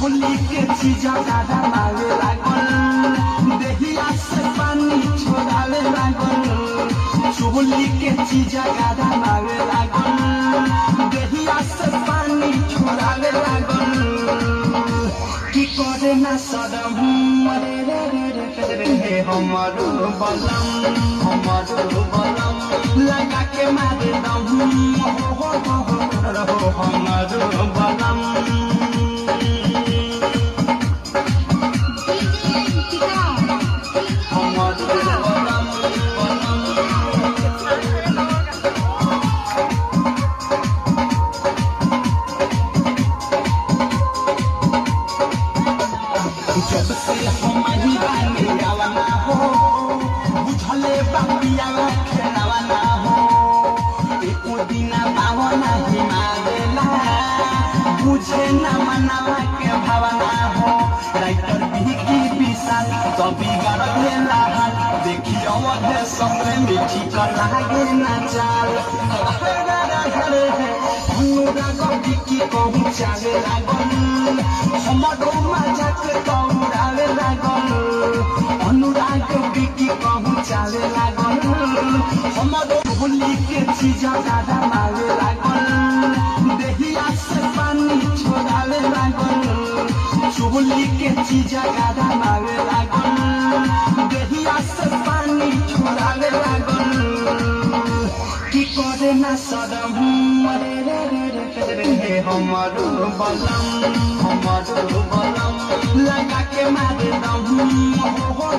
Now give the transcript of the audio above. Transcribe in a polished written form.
चोली के चीजा दादा मारे लागल देहिया से पानी छोड़ावे लागल चोली के चीजा दादा मारे लागल देहिया से पानी छोड़ावे लागल की करे ना सदम रे रे रे रे हमारो बलम लगा के मारे दम हो हमारो बलम जब से हमारी बानी आवाना हो बुझले बापिया खेलावाना हो एको दिना पावना ही मारेला बुझे ना मनावा के भावना हो राइटर भी विशाल कभी गड़ेला हाल देखी अवधे सपने मीठी कर लागे ना चाल अनुराग की पहुँचावे लागल हमारो मजाक दौड़ावे लागल अनुराग की पहुँचावे लागल हमारो होली के चीजा दादा मारे लागल देहिया से पानी छोड़ावे लागल चोली के चीजा दादा मारे लागल देहिया से पानी छोड़ावे लागल की करे ना सदम रे रे रे रे हमारो बलम लगा के मारे दम हो